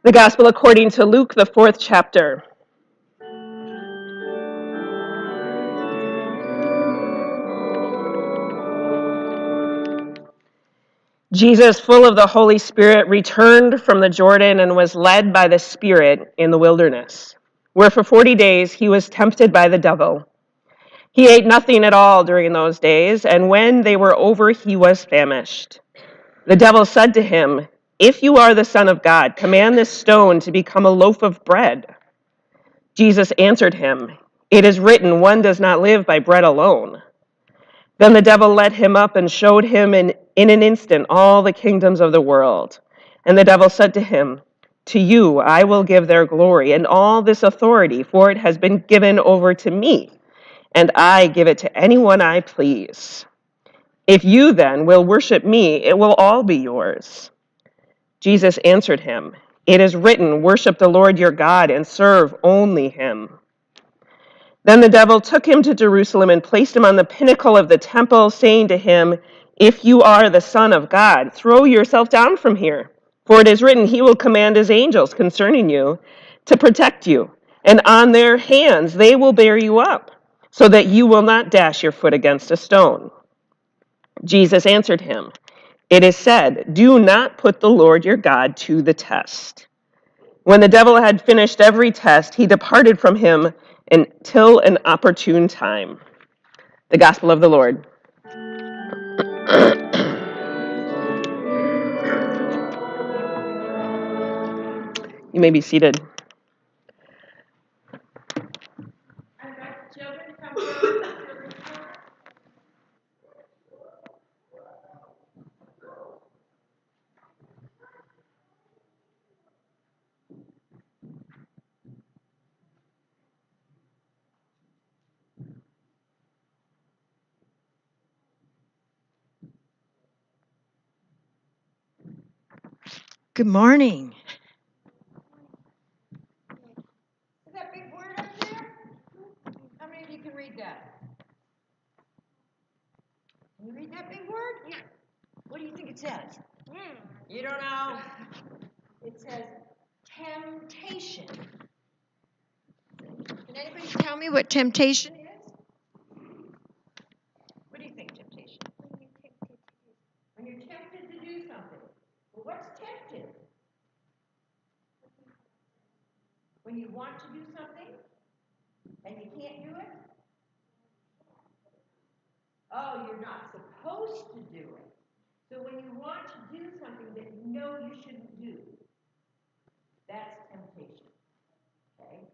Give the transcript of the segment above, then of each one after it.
The Gospel according to Luke, the 4th chapter. Jesus, full of the Holy Spirit, returned from the Jordan and was led by the Spirit in the wilderness, where for 40 days he was tempted by the devil. He ate nothing at all during those days, and when they were over, he was famished. The devil said to him, "If you are the Son of God, command this stone to become a loaf of bread." Jesus answered him, "It is written, one does not live by bread alone." Then the devil led him up and showed him in an instant all the kingdoms of the world. And the devil said to him, "To you I will give their glory and all this authority, for it has been given over to me, and I give it to anyone I please. If you then will worship me, it will all be yours." Jesus answered him, "It is written, worship the Lord your God and serve only him." Then the devil took him to Jerusalem and placed him on the pinnacle of the temple, saying to him, "If you are the Son of God, throw yourself down from here. For it is written, he will command his angels concerning you to protect you, and on their hands they will bear you up, so that you will not dash your foot against a stone." Jesus answered him, "It is said, do not put the Lord your God to the test." When the devil had finished every test, he departed from him until an opportune time. The Gospel of the Lord. You may be seated. Good morning. Is that big word up there? How many of you can read that? Can you read that big word? Yeah. What do you think it says? You don't know? It says temptation. Can anybody tell me what temptation is? What do you think temptation? When you're tempted to do something. Well, what's tempted? When you want to do something and you can't do it? Oh, you're not supposed to do it. So when you want to do something that you know you shouldn't do, that's temptation. Okay?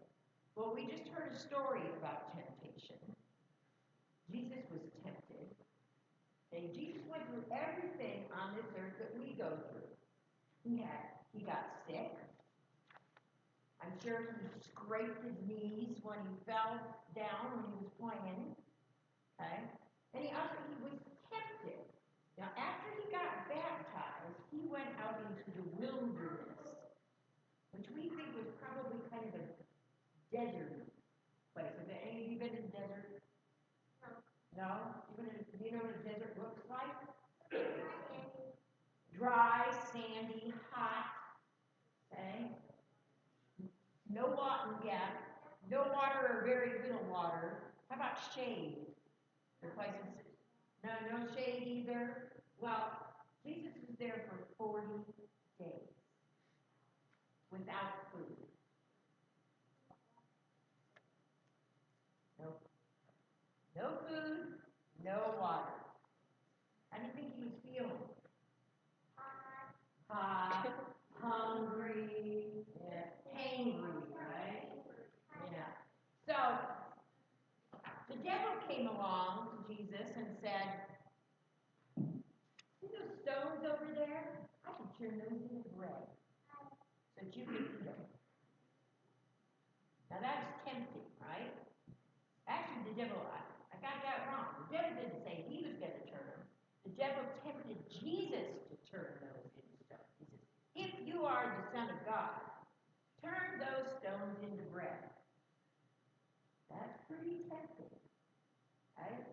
Well, we just heard a story about temptation. Jesus was tempted. Okay? Jesus went through everything on this earth that we go through. He got sick. I'm sure he scraped his knees when he fell down when he was playing. Okay? And he was tempted. Now, after he got baptized, he went out into the wilderness, which we think was probably kind of a desert place. Have any of you been in the desert? No? Do you know what a desert looks like? Dry, sandy, hot. Okay? No water, yeah. No water or very little water. How about shade? The places, no shade either. Well, Jesus was there for 40 days without food. No food, no water. How do you think he was feeling? Hot, hungry, hangry, right? Yeah. So the devil came along to Jesus and said, "See those stones over there? I can turn those into bread so that you can eat them." Now that's tempting, right? Actually, the devil, I got that wrong. The devil didn't say he was going to turn them. The devil tempted Jesus to turn those into stones. He says, "If you are the Son of God, turn those stones into bread." That's pretty tempting, right?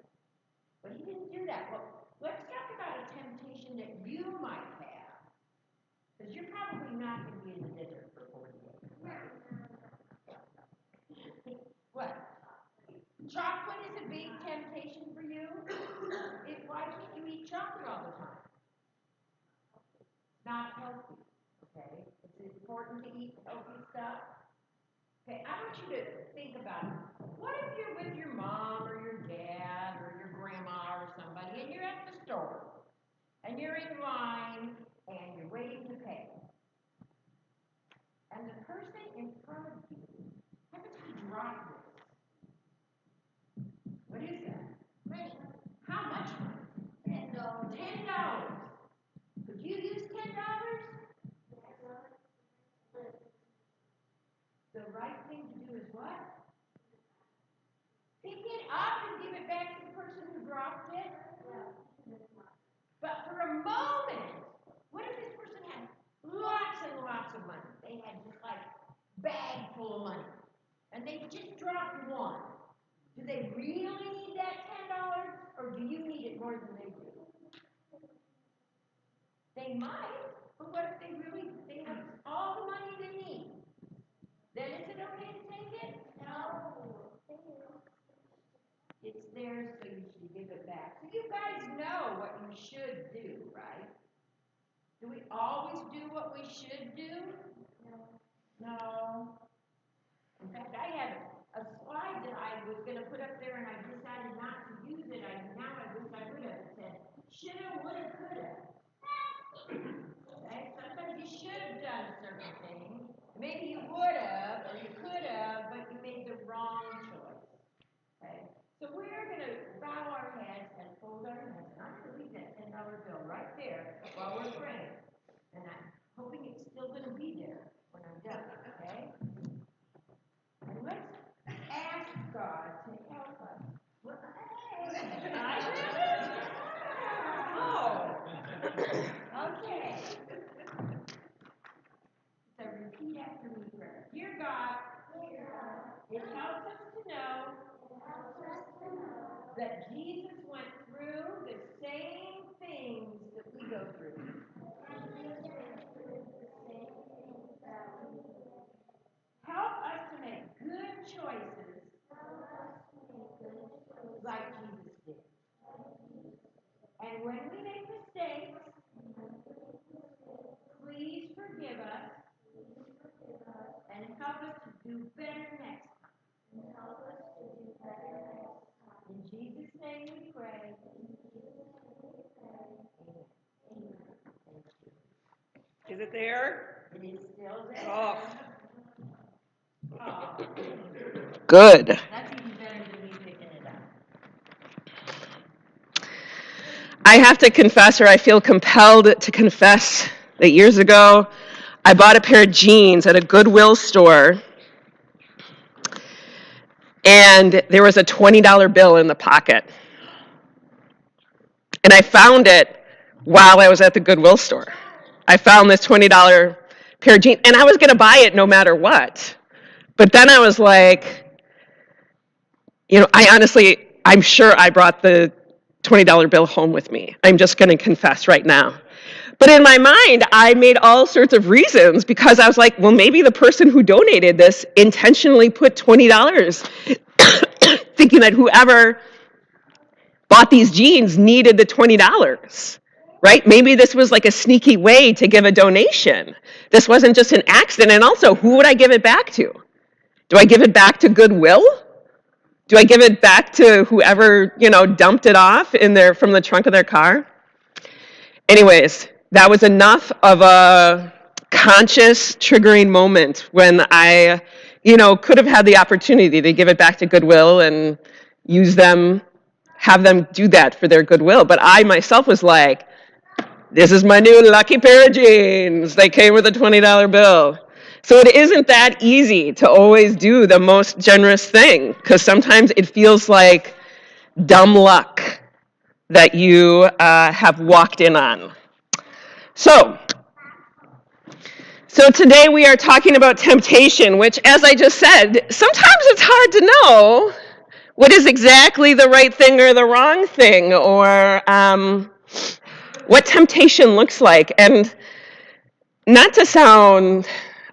But he didn't do that. Well, let's talk about a temptation that you might have. Because you're probably not going to be in the desert for Chocolate is a big temptation for you. Why can't you eat chocolate all the time? Not healthy, okay? It's important to eat healthy stuff. Okay, I want you to think about it. What if you're with your mom or your dad or your grandma or somebody and you're at the store and you're in line and you're waiting to pay? And the person in front of you happens to drop this. What is that? Money. How much money? $10. Could you use $10? The right thing to do is what? Pick it up and give it back to the person who dropped it. But for a moment, what if this person had lots and lots of money? They had just like a bag full of money. And they just dropped one. Do they really need that $10? Or do you need it more than they do? They might, but what if they have all the money they need? Then is it okay to take it? No. It's theirs, so you should give it back. So you guys know what you should do, right? Do we always do what we should do? No. In fact, I had a slide that I was going to put up there, and I decided not to use it. Now I wish I would have. It said, shoulda, woulda, coulda. Okay? Sometimes you should have done a certain thing. Maybe you would have, or you could have, but you made the wrong choice. Okay? So we're going to bow our heads and fold our hands. And I'm going to leave that $10 bill right there while we're praying. And I'm hoping it's still going to be there when I'm done. Okay? And let's ask God to help us. Okay. So repeat after me prayer. Dear God, it helps us to know that Jesus went through the same things that we go through. Help us to make good choices like Jesus did. And when we make mistakes, please forgive us and help us to do better next time. In Jesus' name we pray. Amen. Is it there? It is still there. Oh. Oh. Good. That's even better than me picking it up. I have to confess, or I feel compelled to confess, that years ago I bought a pair of jeans at a Goodwill store, and there was a $20 bill in the pocket. And I found it while I was at the Goodwill store. I found this $20 pair of jeans, and I was going to buy it no matter what. But then I was like, I'm sure I brought the $20 bill home with me. I'm just going to confess right now. But in my mind, I made all sorts of reasons because I was like, well, maybe the person who donated this intentionally put $20, thinking that whoever bought these jeans needed the $20, right? Maybe this was like a sneaky way to give a donation. This wasn't just an accident. And also, who would I give it back to? Do I give it back to Goodwill? Do I give it back to whoever, dumped it off from the trunk of their car? Anyways, that was enough of a conscious triggering moment when I, could have had the opportunity to give it back to Goodwill and have them do that for their goodwill. But I myself was like, this is my new lucky pair of jeans. They came with a $20 bill. So it isn't that easy to always do the most generous thing, because sometimes it feels like dumb luck that you have walked in on. So today we are talking about temptation, which, as I just said, sometimes it's hard to know what is exactly the right thing or the wrong thing, or what temptation looks like. And not to sound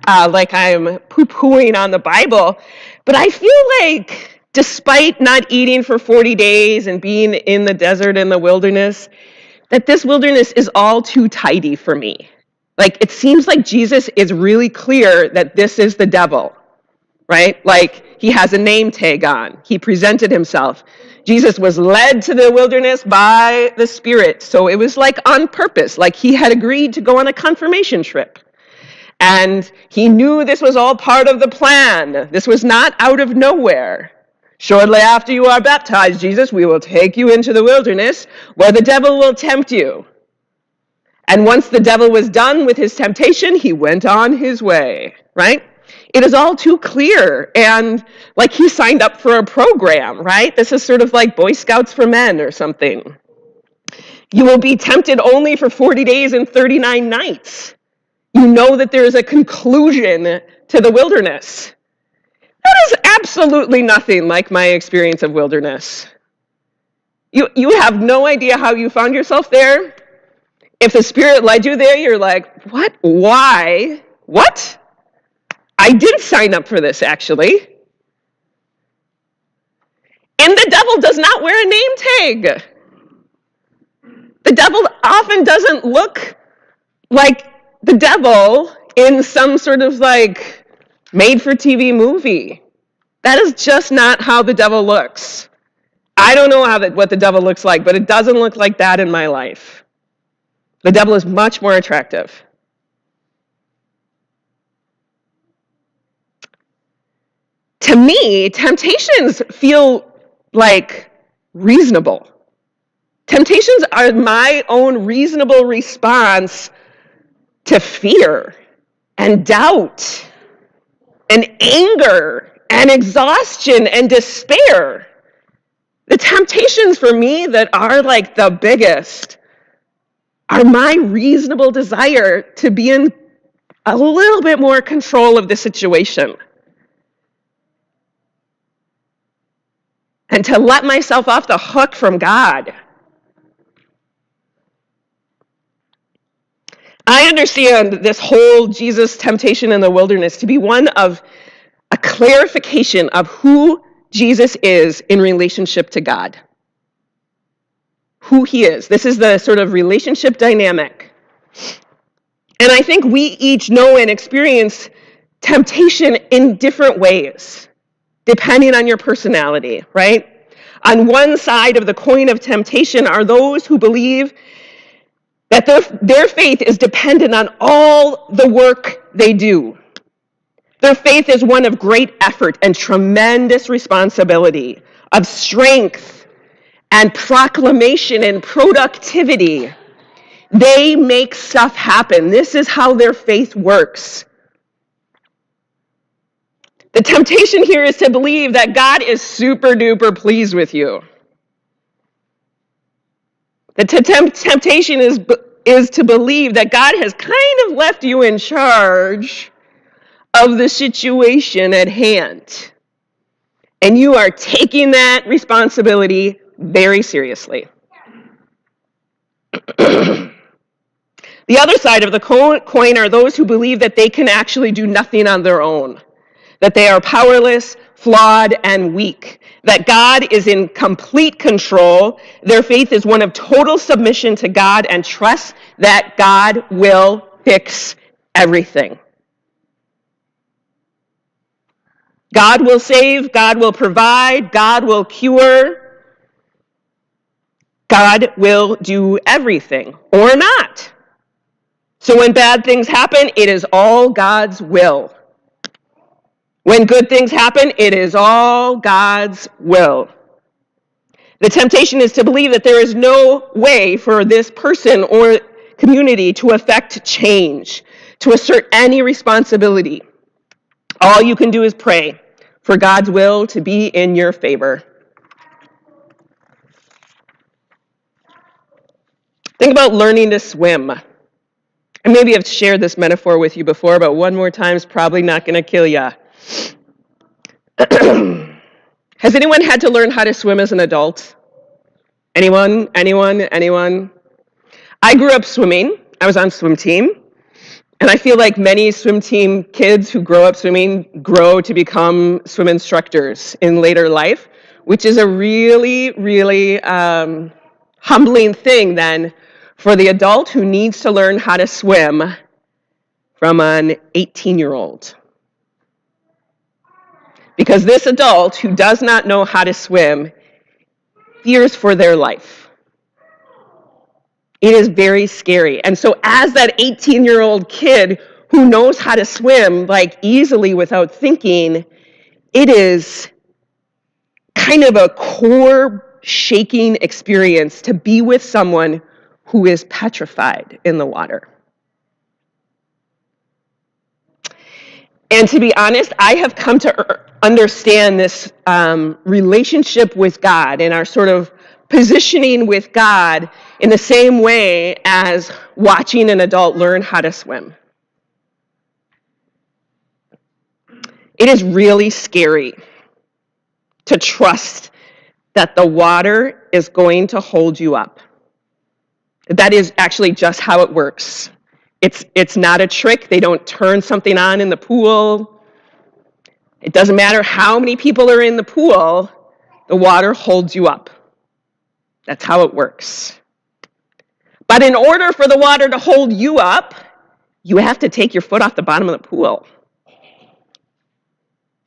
like I'm poo-pooing on the Bible, but I feel like despite not eating for 40 days and being in the desert and the wilderness, that this wilderness is all too tidy for me. Like, it seems like Jesus is really clear that this is the devil, right? Like, he has a name tag on. He presented himself. Jesus was led to the wilderness by the Spirit. So it was like on purpose, like he had agreed to go on a confirmation trip. And he knew this was all part of the plan. This was not out of nowhere. Shortly after you are baptized, Jesus, we will take you into the wilderness where the devil will tempt you. And once the devil was done with his temptation, he went on his way, right? It is all too clear. And like he signed up for a program, right? This is sort of like Boy Scouts for Men or something. You will be tempted only for 40 days and 39 nights. You know that there is a conclusion to the wilderness. That is absolutely nothing like my experience of wilderness. You have no idea how you found yourself there. If the Spirit led you there, you're like, what? Why? What? I did sign up for this, actually. And the devil does not wear a name tag. The devil often doesn't look like the devil in some sort of like made-for-TV movie. That is just not how the devil looks. I don't know what the devil looks like, but it doesn't look like that in my life. The devil is much more attractive. To me, temptations feel like reasonable. Temptations are my own reasonable response to fear and doubt and anger and exhaustion and despair. The temptations for me that are like the biggest are my reasonable desire to be in a little bit more control of the situation and to let myself off the hook from God. I understand this whole Jesus temptation in the wilderness to be one of a clarification of who Jesus is in relationship to God. Who he is. This is the sort of relationship dynamic. And I think we each know and experience temptation in different ways, depending on your personality, right? On one side of the coin of temptation are those who believe that their faith is dependent on all the work they do. Their faith is one of great effort and tremendous responsibility, of strength and proclamation and productivity. They make stuff happen. This is how their faith works. The temptation here is to believe that God is super duper pleased with you. The temptation is to believe that God has kind of left you in charge of the situation at hand. And you are taking that responsibility very seriously. The other side of the coin are those who believe that they can actually do nothing on their own, that they are powerless, flawed, and weak, that God is in complete control. Their faith is one of total submission to God and trust that God will fix everything. God will save, God will provide, God will cure. God will do everything, or not. So when bad things happen, it is all God's will. When good things happen, it is all God's will. The temptation is to believe that there is no way for this person or community to affect change, to assert any responsibility. All you can do is pray for God's will to be in your favor. Think about learning to swim. And maybe I've shared this metaphor with you before, but one more time is probably not going to kill you. Has anyone had to learn how to swim as an adult? Anyone? I grew up swimming. I was on swim team. And I feel like many swim team kids who grow up swimming grow to become swim instructors in later life, which is a really, really humbling thing then for the adult who needs to learn how to swim from an 18-year-old. Because this adult who does not know how to swim fears for their life. It is very scary. And so as that 18-year-old kid who knows how to swim like easily without thinking, it is kind of a core shaking experience to be with someone who is petrified in the water. And to be honest, I have come to understand this relationship with God and our sort of positioning with God in the same way as watching an adult learn how to swim. It is really scary to trust that the water is going to hold you up. That is actually just how it works. It's not a trick. They don't turn something on in the pool. It doesn't matter how many people are in the pool, the water holds you up. That's how it works. But in order for the water to hold you up, you have to take your foot off the bottom of the pool.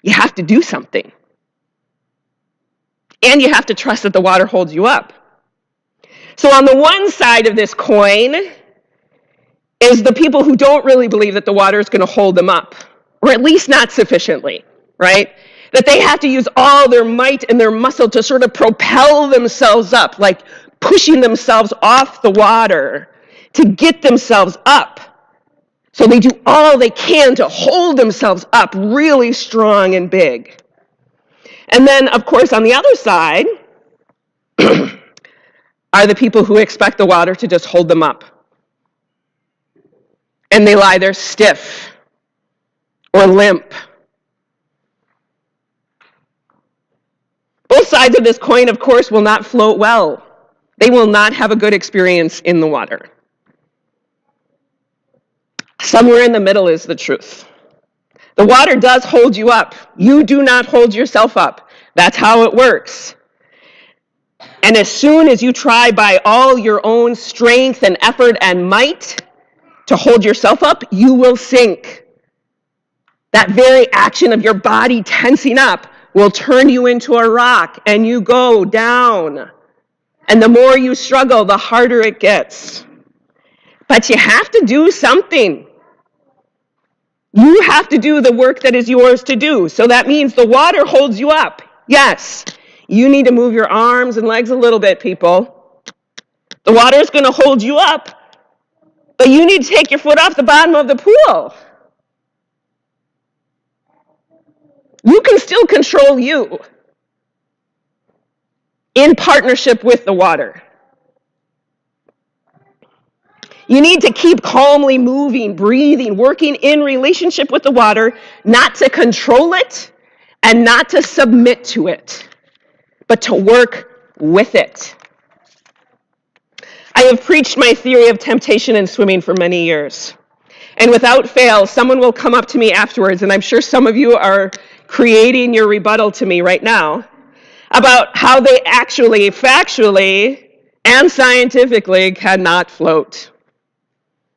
You have to do something. And you have to trust that the water holds you up. So on the one side of this coin is the people who don't really believe that the water is going to hold them up, or at least not sufficiently, right? That they have to use all their might and their muscle to sort of propel themselves up, like pushing themselves off the water to get themselves up. So they do all they can to hold themselves up really strong and big. And then, of course, on the other side are the people who expect the water to just hold them up. And they lie there stiff or limp. Both sides of this coin, of course, will not float well. They will not have a good experience in the water. Somewhere in the middle is the truth. The water does hold you up. You do not hold yourself up. That's how it works. And as soon as you try by all your own strength and effort and might to hold yourself up, you will sink. That very action of your body tensing up will turn you into a rock, and you go down. And the more you struggle, the harder it gets. But you have to do something. You have to do the work that is yours to do. So that means the water holds you up. Yes, you need to move your arms and legs a little bit, people. The water is going to hold you up, but you need to take your foot off the bottom of the pool. You can still control you in partnership with the water. You need to keep calmly moving, breathing, working in relationship with the water, not to control it and not to submit to it, but to work with it. I have preached my theory of temptation in swimming for many years. And without fail, someone will come up to me afterwards, and I'm sure some of you are creating your rebuttal to me right now, about how they actually, factually, and scientifically cannot float.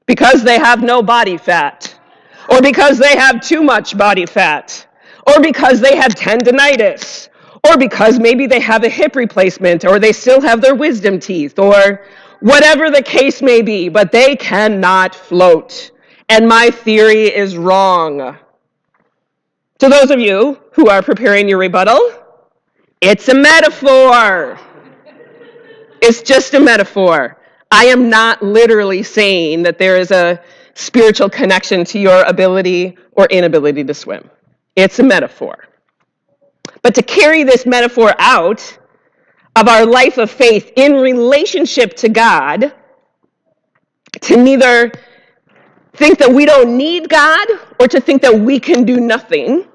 Because they have no body fat, or because they have too much body fat, or because they have tendinitis, or because maybe they have a hip replacement, or they still have their wisdom teeth, or whatever the case may be, but they cannot float. And my theory is wrong. To those of you who are preparing your rebuttal, it's a metaphor. It's just a metaphor. I am not literally saying that there is a spiritual connection to your ability or inability to swim. It's a metaphor. But to carry this metaphor out of our life of faith in relationship to God, to neither think that we don't need God or to think that we can do nothing,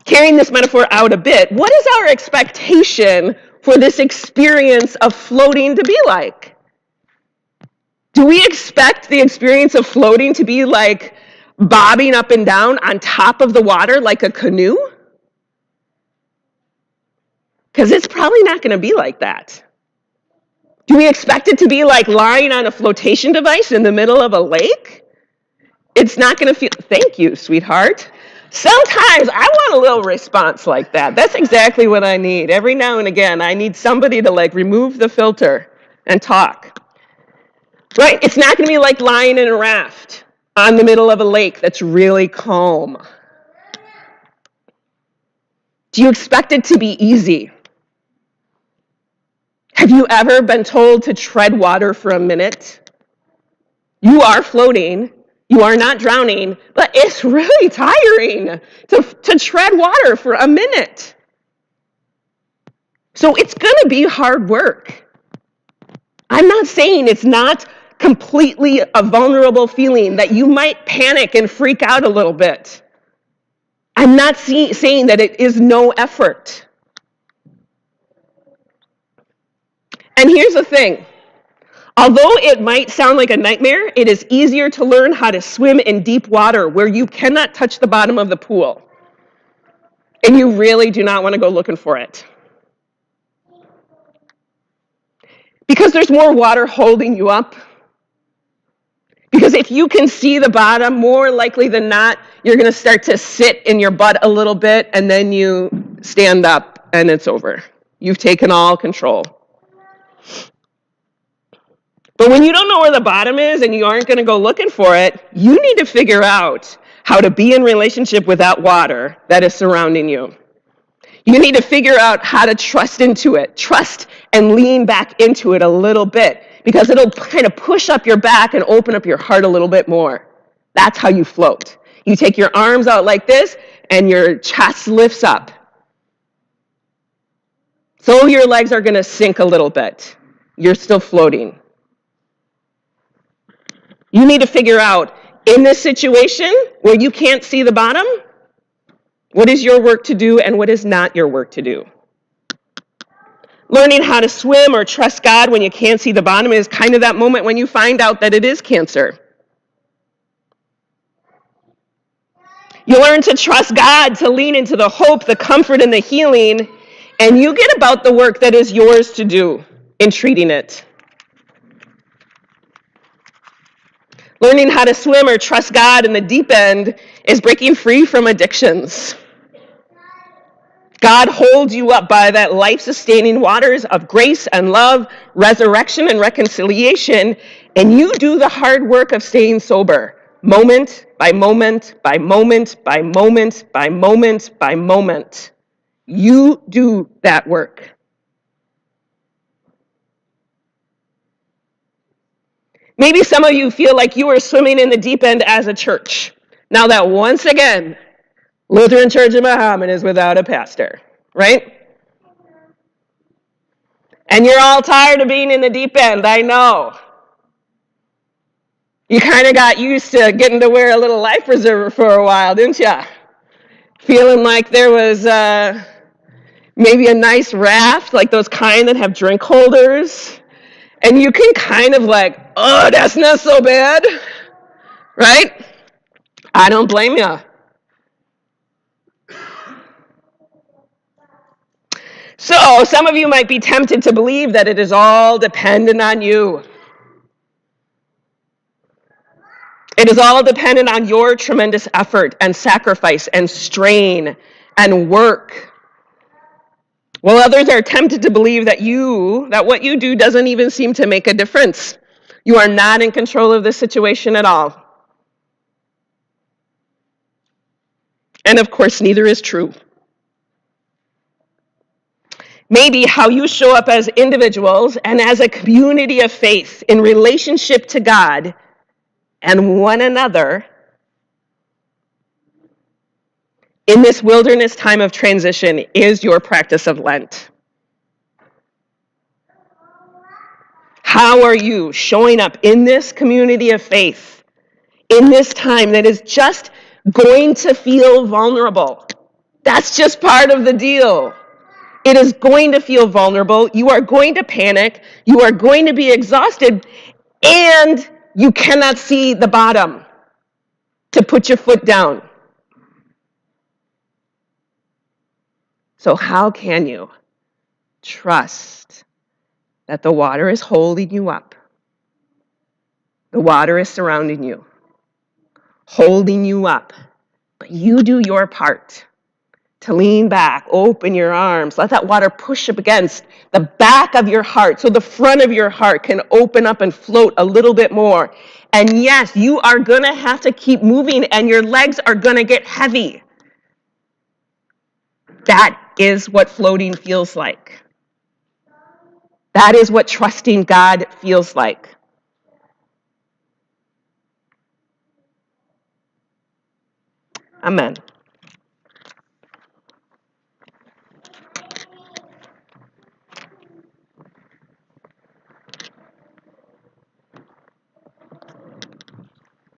carrying this metaphor out a bit, what is our expectation for this experience of floating to be like? Do we expect the experience of floating to be like bobbing up and down on top of the water like a canoe? Because it's probably not going to be like that. Do we expect it to be like lying on a flotation device in the middle of a lake? It's not going to feel, thank you, sweetheart. Sometimes I want a little response like that. That's exactly what I need. Every now and again, I need somebody to like remove the filter and talk. Right? It's not going to be like lying in a raft on the middle of a lake that's really calm. Do you expect it to be easy? Have you ever been told to tread water for a minute? You are floating. You are not drowning, but it's really tiring to tread water for a minute. So it's going to be hard work. I'm not saying it's not completely a vulnerable feeling, that you might panic and freak out a little bit. I'm not saying that it is no effort. And here's the thing. Although it might sound like a nightmare, it is easier to learn how to swim in deep water where you cannot touch the bottom of the pool. And you really do not want to go looking for it. Because there's more water holding you up. Because if you can see the bottom, more likely than not, you're going to start to sit in your butt a little bit, and then you stand up, and it's over. You've taken all control. But when you don't know where the bottom is and you aren't going to go looking for it, you need to figure out how to be in relationship with that water that is surrounding you. You need to figure out how to trust into it. Trust and lean back into it a little bit, because it'll kind of push up your back and open up your heart a little bit more. That's how you float. You take your arms out like this, and your chest lifts up. So your legs are going to sink a little bit. You're still floating. You need to figure out, in this situation where you can't see the bottom, what is your work to do and what is not your work to do. Learning how to swim or trust God when you can't see the bottom is kind of that moment when you find out that it is cancer. You learn to trust God, to lean into the hope, the comfort, and the healing, and you get about the work that is yours to do in treating it. Learning how to swim or trust God in the deep end is breaking free from addictions. God holds you up by that life-sustaining waters of grace and love, resurrection and reconciliation, and you do the hard work of staying sober, moment by moment, by moment, by moment, by moment, by moment. You do that work. Maybe some of you feel like you are swimming in the deep end as a church. Now that, once again, Lutheran Church of Mahomet is without a pastor, right? And you're all tired of being in the deep end, I know. You kind of got used to getting to wear a little life preserver for a while, didn't you? Feeling like there was maybe a nice raft, like those kind that have drink holders. And you can kind of like, oh, that's not so bad, right? I don't blame you. So some of you might be tempted to believe that it is all dependent on you. It is all dependent on your tremendous effort and sacrifice and strain and work. While others are tempted to believe that what you do doesn't even seem to make a difference. You are not in control of this situation at all. And of course, neither is true. Maybe how you show up as individuals and as a community of faith in relationship to God and one another in this wilderness time of transition is your practice of Lent. How are you showing up in this community of faith in this time that is just going to feel vulnerable? That's just part of the deal. It is going to feel vulnerable. You are going to panic. You are going to be exhausted. and you cannot see the bottom to put your foot down. So how can you trust that the water is holding you up? The water is surrounding you, holding you up. But you do your part to lean back, open your arms, let that water push up against the back of your heart so the front of your heart can open up and float a little bit more. And yes, you are going to have to keep moving and your legs are going to get heavy. That is what floating feels like. That is what trusting God feels like. Amen.